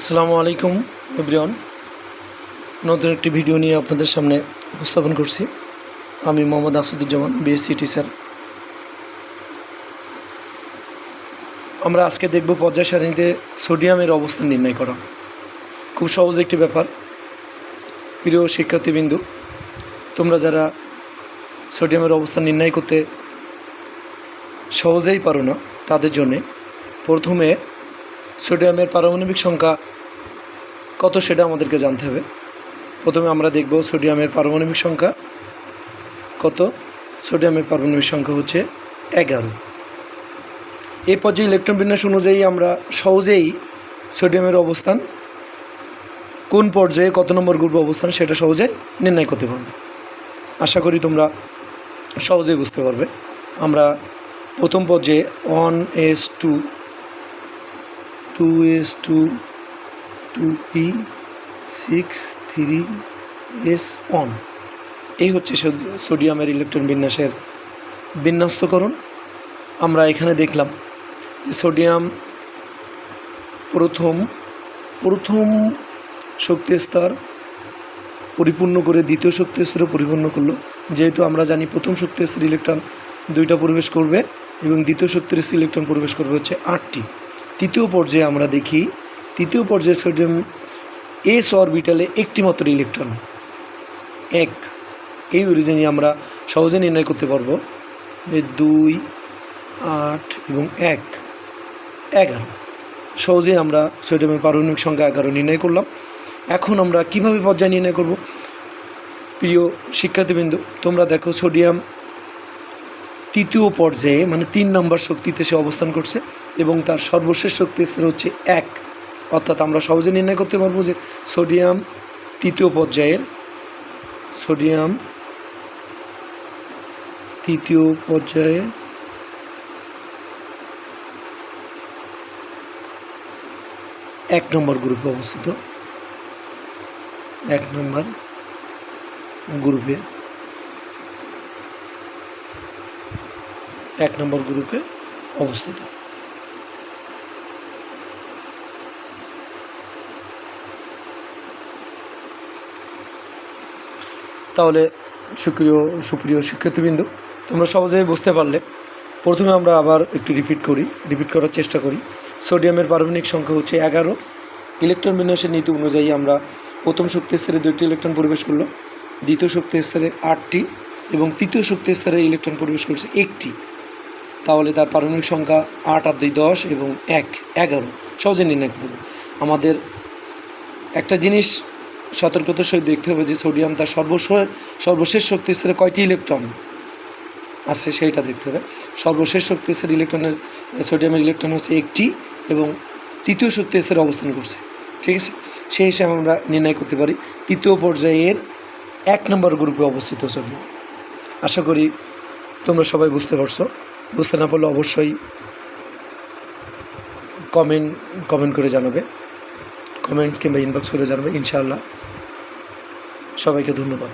আসসালামু আলাইকুম এভরিওয়ান। নতুন একটি ভিডিও নিয়ে আপনাদের সামনে উপস্থাপন করছি। আমি মোহাম্মদ আসাদুজ্জামান, বিএসসি টিচার। আমরা আজকে দেখব পর্যায় সারণীতে সোডিয়ামের অবস্থান নির্ণয় করা। খুব সহজ একটি ব্যাপার। প্রিয় শিক্ষার্থীবৃন্দু, তোমরা যারা সোডিয়ামের অবস্থান নির্ণয় করতে সহজেই পারো না, তাদের জন্যে প্রথমে সোডিয়ামের পারমাণবিক সংখ্যা কত সেটা আমাদেরকে জানতে হবে। প্রথমে আমরা দেখব সোডিয়ামের পারমাণবিক সংখ্যা কত। সোডিয়ামের পারমাণবিক সংখ্যা হচ্ছে 11। এই পর্যায়ে ইলেকট্রন বিন্যাস অনুযায়ী আমরা সহজেই সোডিয়ামের অবস্থান কোন পর্যায়ে কত নম্বর গ্রুপে অবস্থান সেটা সহজে নির্ণয় করতে পারবো। আশা করি তোমরা সহজেই বুঝতে পারবে। আমরা প্রথম পর্যায়ে 1s2 2s2 2p 6 3s1 এই হচ্ছে সোডিয়ামের ইলেকট্রন বিন্যাসের বিন্যস্তকরণ। আমরা এখানে দেখলাম যে সোডিয়াম প্রথম শক্তি স্তর পরিপূর্ণ করে দ্বিতীয় শক্তি স্তরে পরিপূর্ণ করলো। যেহেতু আমরা জানি প্রথম শক্তি স্তরের ইলেকট্রন 2টা প্রবেশ করবে এবং দ্বিতীয় শক্তির ইলেকট্রন প্রবেশ করবে হচ্ছে 8টি। তৃতীয় পর্যায়ে আমরা দেখি, তৃতীয় পর্যায়ে সোডিয়াম এস অরবিটালে একটি মাত্র ইলেকট্রন 1। এই অরিজিনে আমরা সহজে নির্ণয় করতে পারবো যে 2 8 এবং 1 11। সহজেই আমরা সোডিয়ামের পারমাণবিক সংখ্যা 11 নির্ণয় করলাম। এখন আমরা কিভাবে পর্যায় নির্ণয় করব? প্রিয় শিক্ষার্থীবৃন্দ, তোমরা দেখো সোডিয়াম তৃতীয় পর্যায়ে মানে 3 নম্বর শক্তিতে সে অবস্থান করছে এবং তার সর্বশেষ শক্তি স্তর হচ্ছে 1। অর্থাৎ আমরা সহজে নির্ণয় করতে পারবো যে সোডিয়াম তৃতীয় পর্যায়ে 1 নম্বর গ্রুপে অবস্থিত। 1 নম্বর গ্রুপে অবস্থিত। তাহলে সুপ্রিয় শিক্ষার্থীবৃন্দ, তোমরা সহজেই বুঝতে পারলে। প্রথমে আমরা আবার একটু রিপিট করার চেষ্টা করি। সোডিয়ামের পারমাণবিক সংখ্যা হচ্ছে 11। ইলেকট্রন বিন্যাসের নীতি অনুযায়ী আমরা প্রথম শক্তি স্তরে 2টি ইলেকট্রন প্রবেশ করলো, দ্বিতীয় শক্তি স্তরে 8টি এবং তৃতীয় শক্তি স্তরে ইলেকট্রন প্রবেশ করছে 1টি। তাহলে তার পারমাণবিক সংখ্যা 8 আর 2 10 এবং 1 11। সহজে নির্ণয় করব। আমাদের একটা জিনিস সতর্কতার সহিত দেখতে হবে যে সোডিয়াম তার সর্বশেষ শক্তি স্তরে কয়টি ইলেকট্রন আছে সেইটা দেখতে হবে। সর্বশেষ শক্তি স্তরে সোডিয়ামের ইলেকট্রন হচ্ছে 1টি এবং তৃতীয় শক্তি স্তরে অবস্থান করছে। ঠিক আছে, সেই হিসাবে আমরা নির্ণয় করতে পারি তৃতীয় পর্যায়ের 1 নম্বর গ্রুপে অবস্থিত সোডিয়াম। আশা করি তোমরা সবাই বুঝতে পারছো। বুঝতে না পারলে অবশ্যই কমেন্ট করে জানাবে, কমেন্টস কিংবা ইনবক্স করে জানাবে। ইনশাআল্লাহ। সবাইকে ধন্যবাদ।